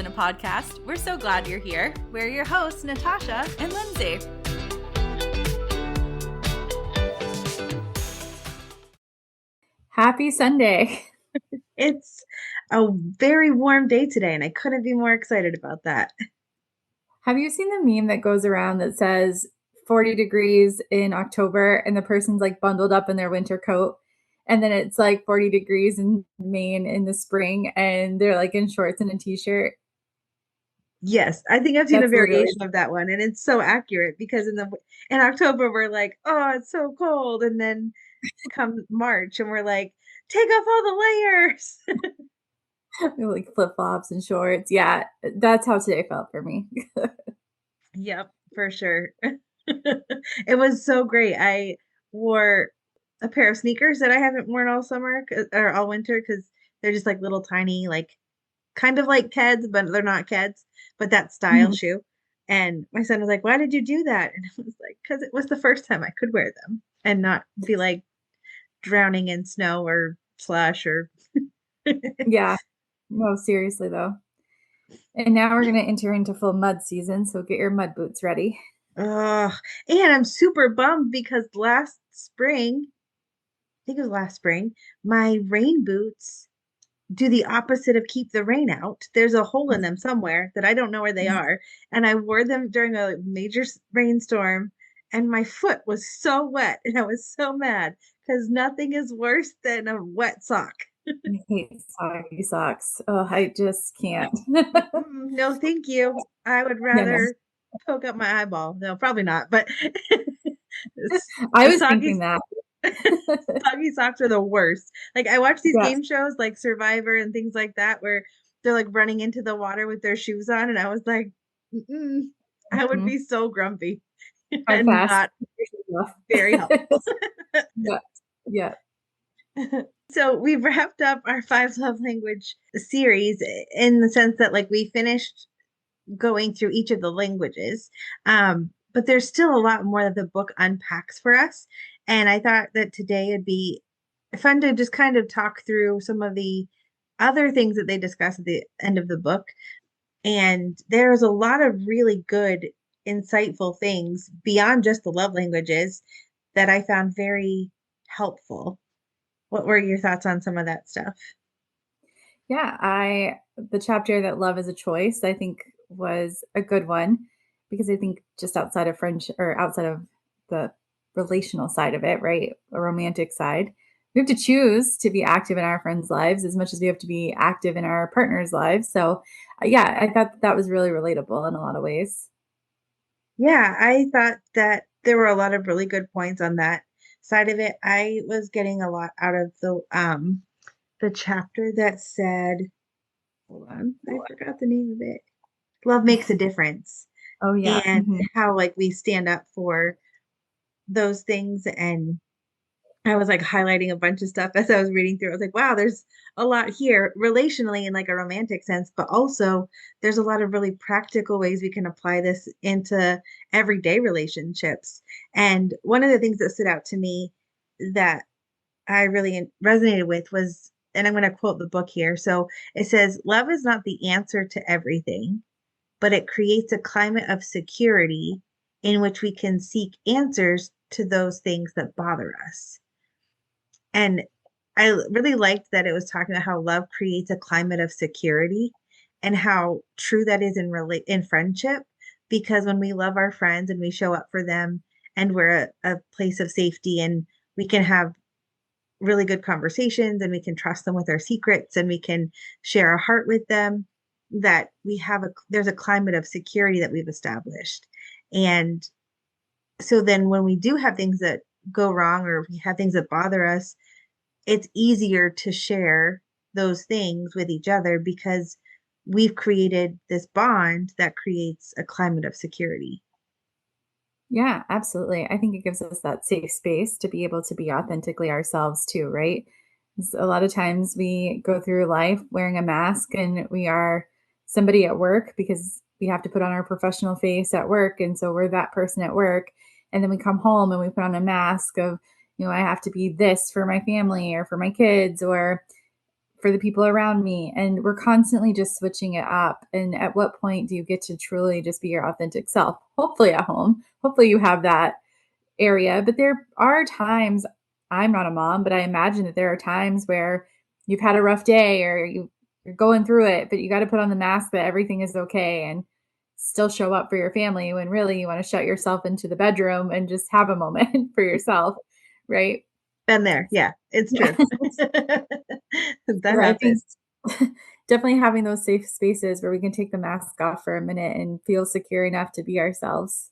in a Podcast. We're so glad you're here. We're your hosts, Natasha and Lindsay. Happy Sunday. It's a very warm day today, and I couldn't be more excited about that. Have you seen the meme that goes around that says 40 degrees in October and the person's like bundled up in their winter coat? And then it's like 40 degrees in Maine in the spring and they're like in shorts and a t-shirt. Yes, I think I've seen a variation of that one, and it's so accurate because in October we're like, oh, it's so cold, and then come March and we're like, take off all the layers. Like flip-flops and shorts. Yeah, that's how today felt for me. Yep, for sure. It was so great. I wore a pair of sneakers that I haven't worn all summer or all winter because they're just like little tiny, like kind of like Keds, but they're not Keds, but that style shoe. And my son was like, why did you do that? And I was like, because it was the first time I could wear them and not be like drowning in snow or slush or. Yeah, no, seriously though. And now we're going to enter into full mud season, so get your mud boots ready. And I'm super bummed because last spring, I think it was last spring, my rain boots do the opposite of keep the rain out. There's a hole in them somewhere that I don't know where they are. And I wore them during a major rainstorm and my foot was so wet and I was so mad because nothing is worse than a wet sock. I hate soggy socks. Oh, I just can't. No, thank you. I would rather poke up my eyeball. No, probably not. But I was thinking that. Soggy socks are the worst. Like I watch these game shows like Survivor and things like that where they're like running into the water with their shoes on, and I was like, I would be so grumpy and not very helpful. Yeah. So we've wrapped up our 5 love language series in the sense that like we finished going through each of the languages. But there's still a lot more that the book unpacks for us. And I thought that today it'd be fun to just kind of talk through some of the other things that they discuss at the end of the book. And there's a lot of really good, insightful things beyond just the love languages that I found very helpful. What were your thoughts on some of that stuff? Yeah, the chapter that love is a choice, I think was a good one because I think just outside of friendship or outside of the relational side of it, right? A romantic side, we have to choose to be active in our friends' lives as much as we have to be active in our partners' lives. So yeah, I thought that was really relatable in a lot of ways. Yeah, I thought that there were a lot of really good points on that side of it. I was getting a lot out of the chapter that said, hold on, I forgot the name of it. Love makes a difference. Oh yeah. And how like we stand up for those things. And I was like highlighting a bunch of stuff as I was reading through. I was like, wow, there's a lot here relationally in like a romantic sense, but also there's a lot of really practical ways we can apply this into everyday relationships. And one of the things that stood out to me that I really resonated with was, and I'm going to quote the book here. So it says, love is not the answer to everything, but it creates a climate of security in which we can seek answers to those things that bother us. And I really liked that it was talking about how love creates a climate of security and how true that is in friendship. Because when we love our friends and we show up for them and we're a place of safety and we can have really good conversations and we can trust them with our secrets and we can share our heart with them, that there's a climate of security that we've established. And so then when we do have things that go wrong or we have things that bother us, it's easier to share those things with each other because we've created this bond that creates a climate of security. Yeah, absolutely. I think it gives us that safe space to be able to be authentically ourselves too, right? A lot of times we go through life wearing a mask and we are somebody at work because we have to put on our professional face at work. And so we're that person at work. And then we come home and we put on a mask of, I have to be this for my family or for my kids or for the people around me. And we're constantly just switching it up. And at what point do you get to truly just be your authentic self? Hopefully at home. Hopefully you have that area. But there are times, I'm not a mom, but I imagine that there are times where you've had a rough day or you're going through it, but you got to put on the mask that everything is okay and still show up for your family when really you want to shut yourself into the bedroom and just have a moment for yourself. Right. Been there. Yeah, it's true. That I think happens. definitely having those safe spaces where we can take the mask off for a minute and feel secure enough to be ourselves.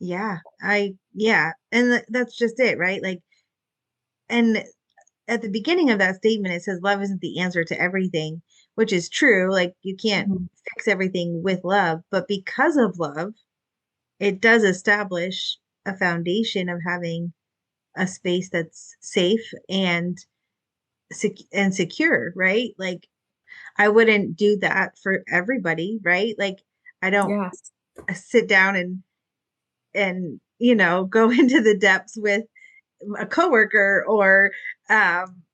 Yeah, yeah, and that's just it, right? Like, and at the beginning of that statement, it says love isn't the answer to everything, which is true. Like, you can't Mhm. fix everything with love, but because of love, it does establish a foundation of having a space that's safe and secure, right? Like, I wouldn't do that for everybody, right? Like, I don't Yes. sit down and go into the depths with a coworker or um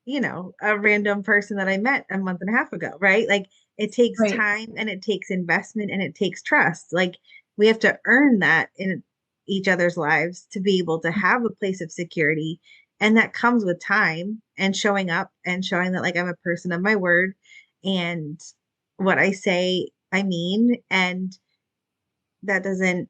a random person that I met a month and a half ago, right? Like, it takes Right. time and it takes investment and it takes trust. Like, we have to earn that in each other's lives to be able to have a place of security. And that comes with time and showing up and showing that, like, I'm a person of my word and what I say, I mean, and that doesn't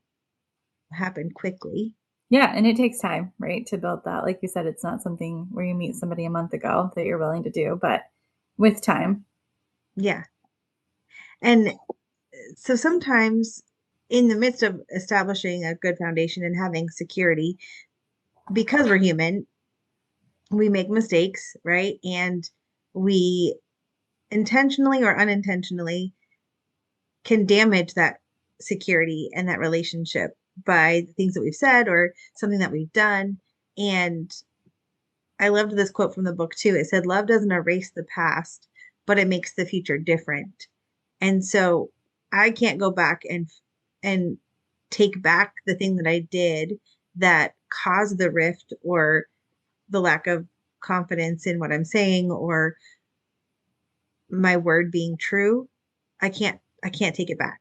happen quickly. Yeah. And it takes time, right, to build that. Like you said, it's not something where you meet somebody a month ago that you're willing to do, but with time. Yeah. And so sometimes in the midst of establishing a good foundation and having security, because we're human, we make mistakes, right? And we intentionally or unintentionally can damage that security and that relationship by the things that we've said or something that we've done. And I loved this quote from the book too. It said, love doesn't erase the past, but it makes the future different. And so I can't go back and take back the thing that I did that caused the rift or the lack of confidence in what I'm saying or my word being true. I can't take it back.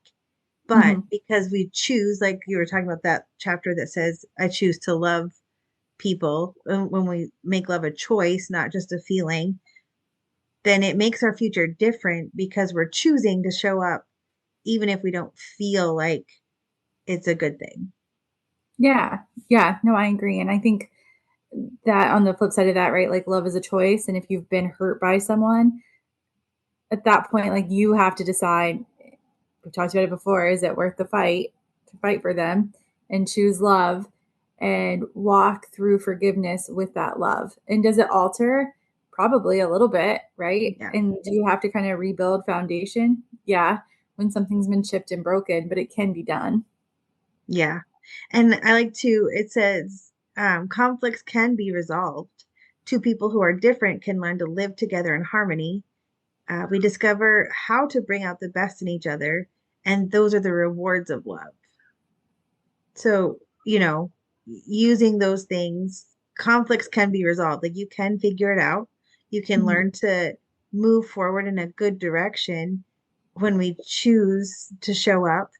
But Mhm. because we choose, like you were talking about that chapter that says I choose to love people, when we make love a choice, not just a feeling, then it makes our future different because we're choosing to show up even if we don't feel like it's a good thing. Yeah. Yeah. No, I agree. And I think that on the flip side of that, right, like love is a choice. And if you've been hurt by someone, at that point, like you have to decide, we've talked about it before, is it worth the fight to fight for them and choose love and walk through forgiveness with that love? And does it alter? Probably a little bit, right? Yeah. And do you have to kind of rebuild foundation? Yeah, when something's been chipped and broken, but it can be done. Yeah. And I like to, it says, conflicts can be resolved. Two people who are different can learn to live together in harmony. We discover how to bring out the best in each other, and those are the rewards of love. So, using those things, conflicts can be resolved. Like, you can figure it out. You can Mhm. learn to move forward in a good direction when we choose to show up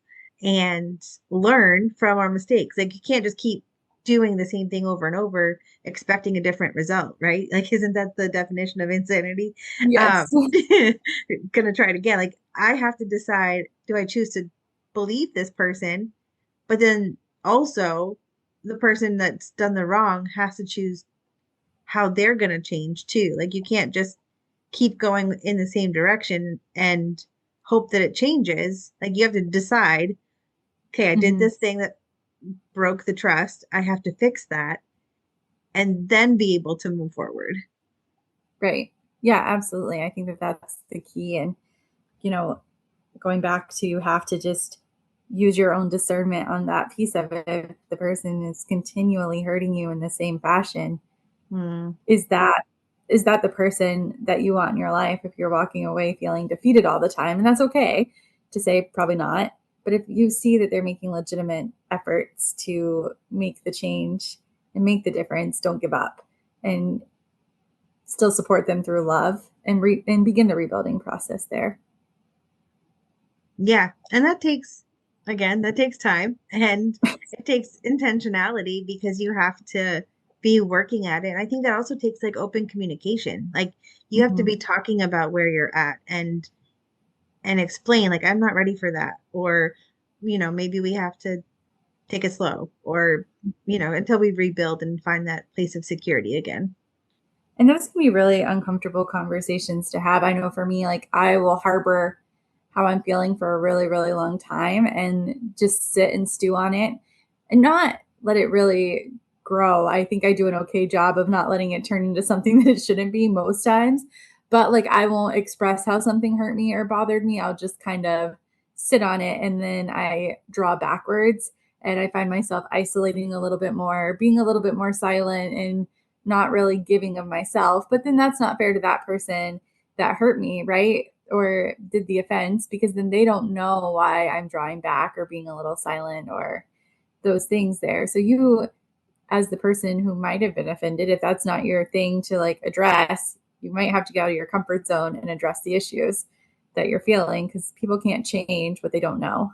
and learn from our mistakes. Like, you can't just keep doing the same thing over and over expecting a different result, right? Like, isn't that the definition of insanity? Yes. Gonna try it again. Like, I have to decide, do I choose to believe this person? But then also, the person that's done the wrong has to choose how they're going to change too. Like, you can't just keep going in the same direction and hope that it changes. Like, you have to decide, okay, I did Mhm. this thing that broke the trust. I have to fix that and then be able to move forward. Right. Yeah, absolutely. I think that that's the key. And, you know, going back to, you have to just use your own discernment on that piece of it. If the person is continually hurting you in the same fashion, Hmm. is that the person that you want in your life? If you're walking away feeling defeated all the time, and that's okay to say probably not, but if you see that they're making legitimate efforts to make the change and make the difference, don't give up. And still support them through love and begin the rebuilding process there. Yeah. And that takes time, and it takes intentionality because you have to be working at it. And I think that also takes like open communication. Like you have to be talking about where you're at and explain, like, I'm not ready for that. Or, maybe we have to take it slow, or, until we rebuild and find that place of security again. And those can be really uncomfortable conversations to have. I know for me, like I will harbor how I'm feeling for a really, really long time and just sit and stew on it and not let it really grow. I think I do an okay job of not letting it turn into something that it shouldn't be most times. But like I won't express how something hurt me or bothered me. I'll just kind of sit on it and then I draw backwards and I find myself isolating a little bit more, being a little bit more silent and not really giving of myself. But then that's not fair to that person that hurt me, right? Or did the offense, because then they don't know why I'm drawing back or being a little silent or those things there. So you, as the person who might have been offended, if that's not your thing to like address, you might have to get out of your comfort zone and address the issues that you're feeling, because people can't change what they don't know.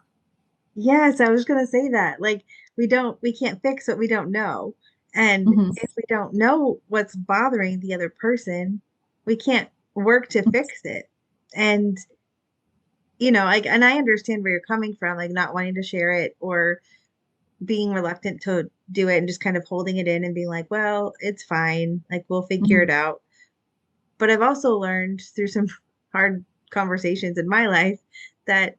Yes, I was going to say that. Like we can't fix what we don't know. And if we don't know what's bothering the other person, we can't work to fix it. And, like, and I understand where you're coming from, like not wanting to share it or being reluctant to do it and just kind of holding it in and being like, well, it's fine. Like we'll figure it out. But I've also learned through some hard conversations in my life that,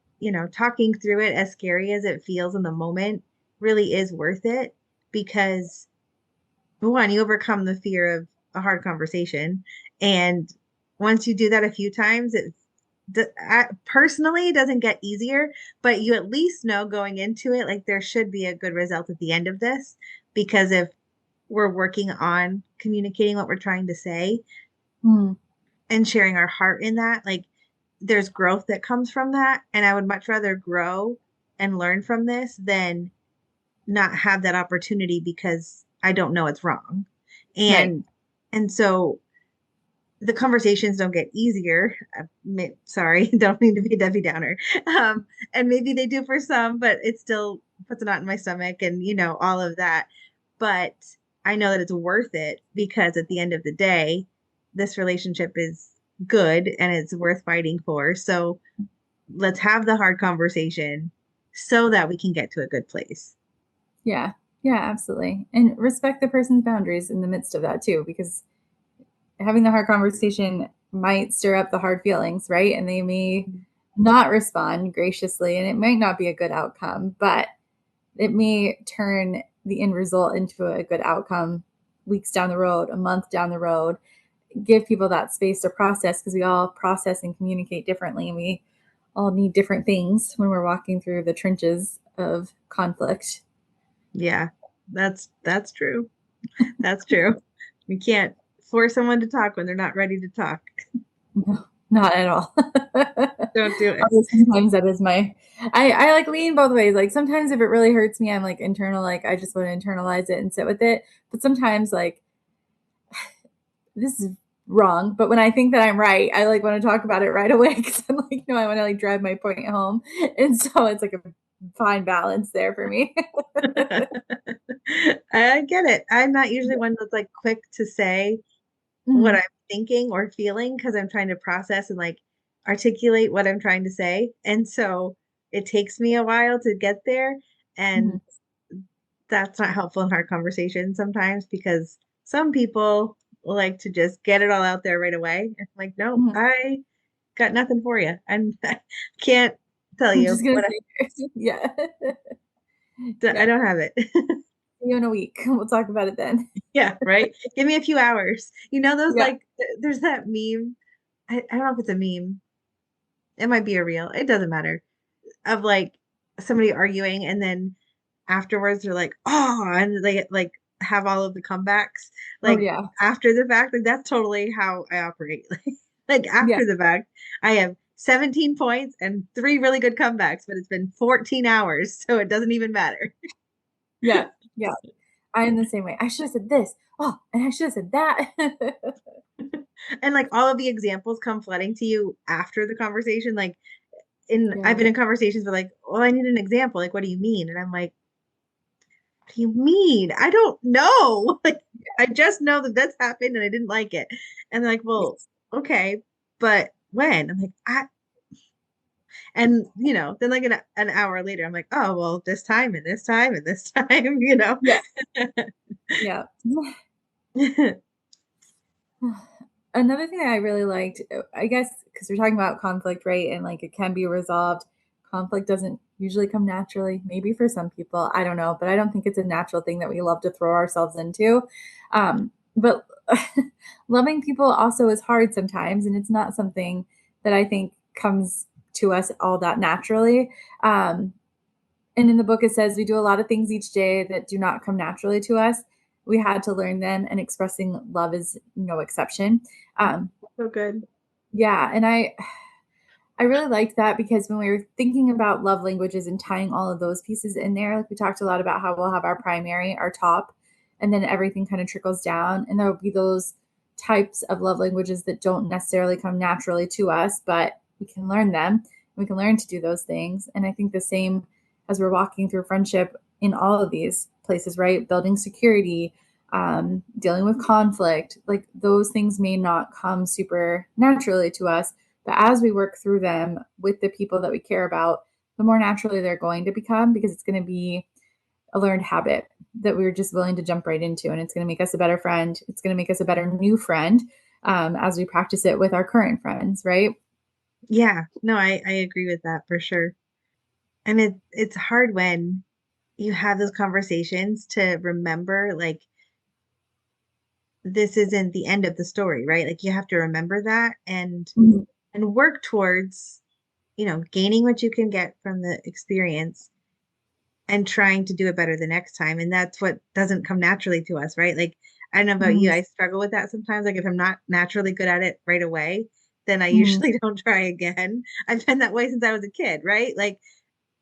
talking through it, as scary as it feels in the moment, really is worth it, because one, you overcome the fear of a hard conversation. And once you do that a few times, personally, it doesn't get easier, but you at least know going into it, like there should be a good result at the end of this, because if we're working on communicating what we're trying to say and sharing our heart in that, like there's growth that comes from that. And I would much rather grow and learn from this than not have that opportunity because I don't know it's wrong. And so the conversations don't get easier. Sorry, don't mean to be a Debbie Downer. And maybe they do for some, but it still puts a knot in my stomach and, all of that. But I know that it's worth it, because at the end of the day, this relationship is good and it's worth fighting for. So let's have the hard conversation so that we can get to a good place. Yeah. Yeah, absolutely. And respect the person's boundaries in the midst of that too, because having the hard conversation might stir up the hard feelings, right? And they may not respond graciously and it might not be a good outcome, but it may turn the end result into a good outcome weeks down the road, a month down the road. Give people that space to process, because we all process and communicate differently, and we all need different things when we're walking through the trenches of conflict. Yeah, that's true. That's true. We can't force someone to talk when they're not ready to talk. No, not at all. Don't do it. Sometimes that is I like lean both ways. Like sometimes if it really hurts me, I'm like internal, like I just want to internalize it and sit with it. But sometimes like this is wrong, but when I think that I'm right, I like want to talk about it right away, because I'm like, no, I want to like drive my point home. And so it's like a fine balance there for me. I get it. I'm not usually one that's like quick to say what I'm thinking or feeling, because I'm trying to process and like articulate what I'm trying to say. And so it takes me a while to get there. And that's not helpful in hard conversations sometimes, because some people like to just get it all out there right away. It's like, no, I got nothing for you. I can't tell you. Yeah. I don't have it. See you in a week. We'll talk about it then. Yeah, right. Give me a few hours. Those like, there's that meme. I don't know if it's a meme. It might be a reel. It doesn't matter. Of like somebody arguing, and then afterwards they're like, oh, and they like have all of the comebacks. Like after the fact, like that's totally how I operate. Like after the fact, I have 17 points and 3 really good comebacks, but it's been 14 hours, so it doesn't even matter. Yeah. I am the same way. I should have said this. Oh, and I should have said that. And like all of the examples come flooding to you after the conversation. Like I've Yeah. been in conversations where like, oh, I need an example. Like, what do you mean? And I'm like, what do you mean? I don't know. Like, I just know that that's happened and I didn't like it. And they're like, well, Yes. okay, but when? I'm like, and then like an hour later, I'm like, oh, well, this time and this time and this time, Yeah. Yeah. Another thing that I really liked, I guess, because we're talking about conflict, right? And like it can be resolved. Conflict doesn't usually come naturally. Maybe for some people, I don't know, but I don't think it's a natural thing that we love to throw ourselves into. But loving people also is hard sometimes, and it's not something that I think comes to us all that naturally. Um, and in the book, it says we do a lot of things each day that do not come naturally to us. We had to learn them, and expressing love is no exception. Um, So good. yeah, and I really liked that because when we were thinking about love languages and tying all of those pieces in there, like we talked a lot about how we'll have our primary, our top, and then everything kind of trickles down. And there will be those types of love languages that don't necessarily come naturally to us, but we can learn them. We can learn to do those things. And I think the same as we're walking through friendship in all of these places, right? Building security, dealing with conflict, like those things may not come super naturally to us, but as we work through them with the people that we care about, the more naturally they're going to become because it's going to be a learned habit that we're just willing to jump right into. And it's going to make us a better friend. It's going to make us a better new friend as we practice it with our current friends, right? Yeah, no, I agree with that for sure. And it's hard when you have those conversations to remember like this isn't the end of the story, right? Like you have to remember that Mhm. and work towards, gaining what you can get from the experience and trying to do it better the next time. And that's what doesn't come naturally to us, right? Like I don't know about you, Mhm. I struggle with that sometimes. Like if I'm not naturally good at it right away, then I Mhm. usually don't try again. I've been that way since I was a kid, right? Like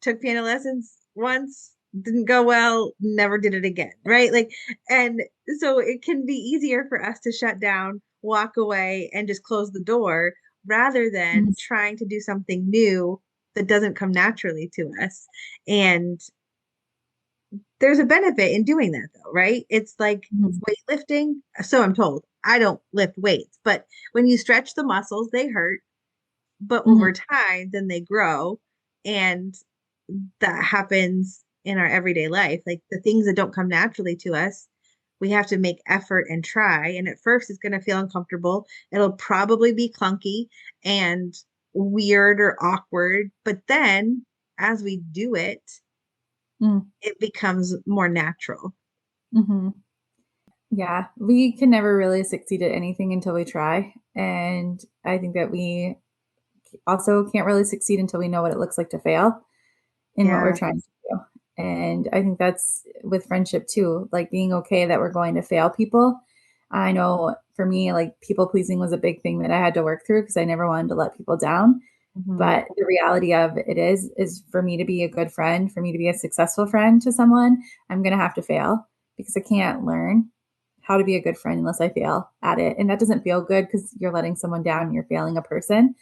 took piano lessons once, didn't go well, never did it again, right? Like, and so it can be easier for us to shut down, walk away, and just close the door rather than Mhm. trying to do something new that doesn't come naturally to us. And there's a benefit in doing that, though, right? It's like Mhm. weightlifting. So I'm told. I don't lift weights, but when you stretch the muscles, they hurt, but over Mhm. time, then they grow. And that happens in our everyday life. Like the things that don't come naturally to us, we have to make effort and try. And at first, it's going to feel uncomfortable. It'll probably be clunky and weird or awkward. But then as we do it, Mhm. it becomes more natural. Mhm. Yeah, we can never really succeed at anything until we try. And I think that we also can't really succeed until we know what it looks like to fail in what we're Yeah. trying to do. And I think that's with friendship too, like being okay that we're going to fail people. I know for me, like people pleasing was a big thing that I had to work through because I never wanted to let people down. Mhm. But the reality of it is for me to be a good friend, for me to be a successful friend to someone, I'm going to have to fail because I can't learn how to be a good friend unless I fail at it. And that doesn't feel good because you're letting someone down, you're failing a person.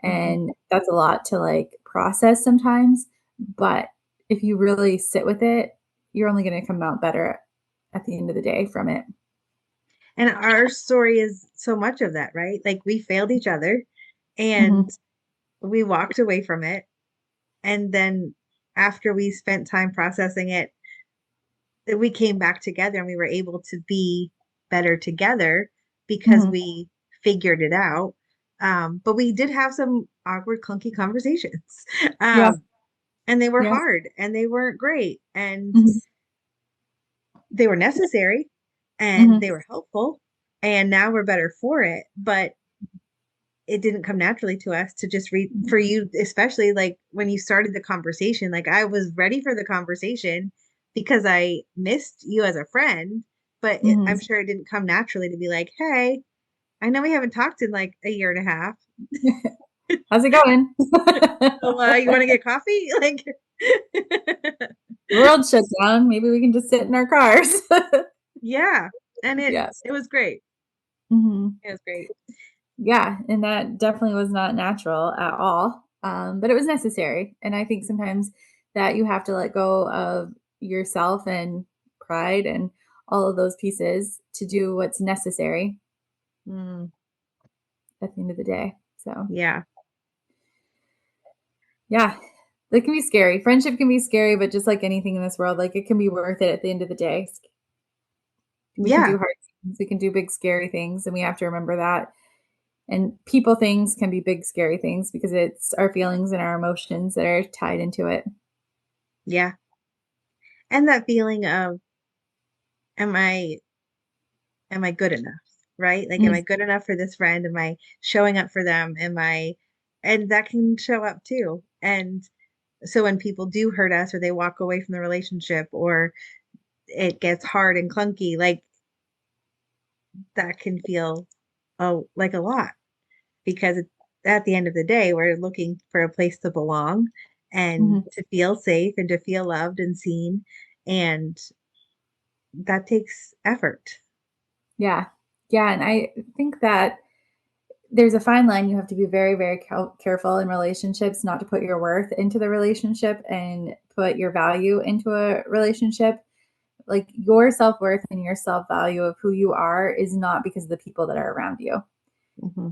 Mhm. And that's a lot to like process sometimes. But if you really sit with it, you're only going to come out better at the end of the day from it. And our story is so much of that, right? Like we failed each other and Hmm. we walked away from it. And then after we spent time processing it, that we came back together and we were able to be better together because Hmm. we figured it out. But we did have some awkward, clunky conversations. Yeah. Um, and they were Yes. hard and they weren't great and Hmm. they were necessary and Hmm. they were helpful. And now we're better for it. But it didn't come naturally to us to just read for you, especially like when you started the conversation. Like I was ready for the conversation because I missed you as a friend, but Hmm. I'm sure it didn't come naturally to be like, hey, I know we haven't talked in like a year and a half. How's it going? So, you want to get coffee? Like, The world shut down. Maybe we can just sit in our cars. yeah. And Yes. it was great. Hmm. It was great. Yeah, and that definitely was not natural at all. But it was necessary. And I think sometimes that you have to let go of yourself and pride and all of those pieces to do what's necessary Mm, at the end of the day. So, yeah. yeah, that can be scary. Friendship can be scary, but just like anything in this world, like it can be worth it at the end of the day. We can Yeah. do hard things, we can do big, scary things, and we have to remember that. And people things can be big, scary things because it's our feelings and our emotions that are tied into it. Yeah. And that feeling of, am I am I good enough? Right? Like, am Mm. I good enough for this friend? Am I showing up for them? And that can show up too. And so when people do hurt us or they walk away from the relationship or it gets hard and clunky, like that can feel like a lot because at the end of the day, we're looking for a place to belong and Mhm. to feel safe and to feel loved and seen. And that takes effort. Yeah. Yeah. And I think that there's a fine line. You have to be very, very careful in relationships not to put your worth into the relationship and put your value into a relationship. Like your self worth and your self value of who you are is not because of the people that are around you. Hmm.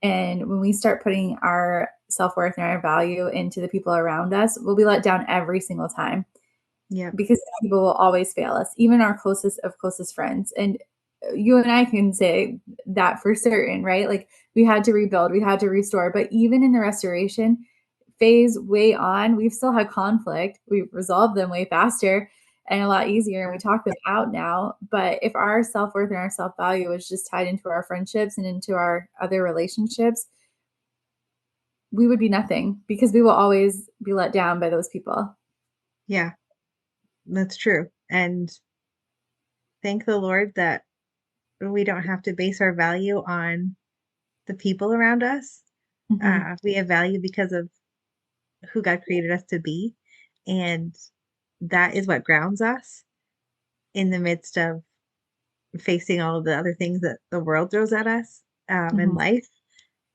And when we start putting our self worth and our value into the people around us, we'll be let down every single time Yeah. because people will always fail us, even our closest of closest friends. And you and I can say that for certain, right? Like we had to rebuild, we had to restore. But even in the restoration phase way on, we've still had conflict. We've resolved them way faster and a lot easier. And we talk them out now. But if our self worth and our self value is just tied into our friendships and into our other relationships, we would be nothing because we will always be let down by those people. Yeah, that's true. And thank the Lord that we don't have to base our value on the people around us. Mm-hmm. We have value because of who God created us to be. And that is what grounds us in the midst of facing all of the other things that the world throws at us in Mm-hmm. life.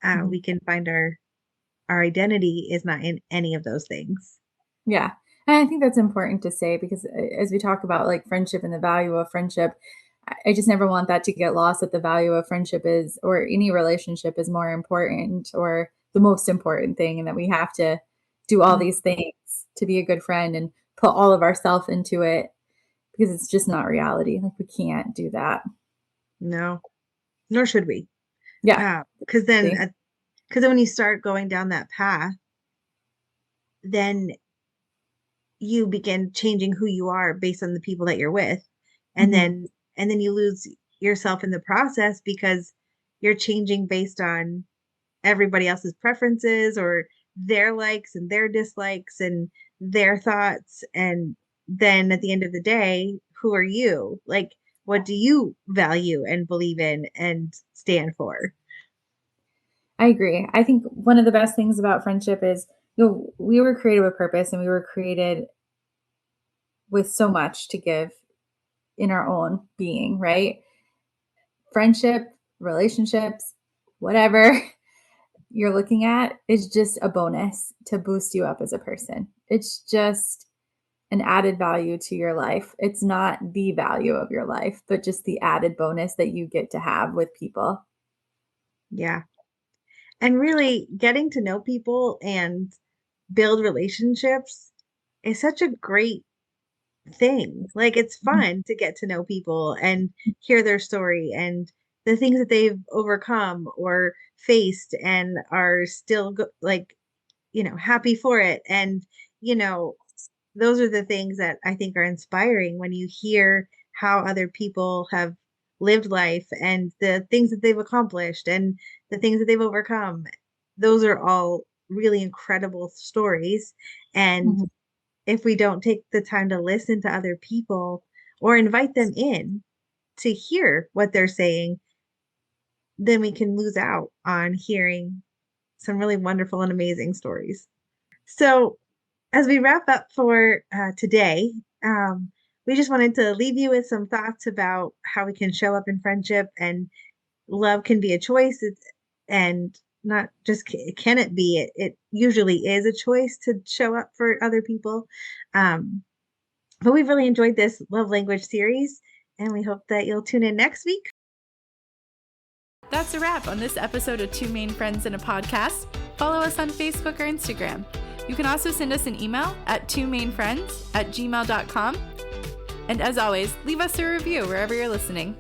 Mm-hmm. We can find our identity is not in any of those things. Yeah. And I think that's important to say because as we talk about like friendship and the value of friendship, I just never want that to get lost that the value of friendship is, or any relationship is more important or the most important thing. And that we have to do all Mm, these things to be a good friend and put all of ourself into it because it's just not reality. Like we can't do that. no, nor should we. Yeah. Because then, See? because then when you start going down that path, then you begin changing who you are based on the people that you're with, and Mm-hmm. then you lose yourself in the process because you're changing based on everybody else's preferences or their likes and their dislikes and their thoughts. And then at the end of the day, who are you? Like, what do you value and believe in and stand for? I agree. I think one of the best things about friendship is, we were created with purpose and we were created with so much to give in our own being, right? Friendship, relationships, whatever you're looking at is just a bonus to boost you up as a person. It's just an added value to your life. It's not the value of your life, but just the added bonus that you get to have with people. Yeah. And really getting to know people and build relationships is such a great thing. Like it's Mhm. fun to get to know people and hear their story and the things that they've overcome or faced and are still like, happy for it. And, you know, those are the things that I think are inspiring when you hear how other people have lived life and the things that they've accomplished and the things that they've overcome. Those are all really incredible stories. And Mhm. if we don't take the time to listen to other people or invite them in to hear what they're saying, then we can lose out on hearing some really wonderful and amazing stories. So as we wrap up for today, we just wanted to leave you with some thoughts about how we can show up in friendship, and love can be a choice. And not just can it be, it usually is a choice to show up for other people. But we've really enjoyed this love language series, and we hope that you'll tune in next week. That's a wrap on this episode of Two Main Friends in a Podcast. Follow us on Facebook or Instagram. You can also send us an email at twomainfriends@gmail.com. And as always, leave us a review wherever you're listening.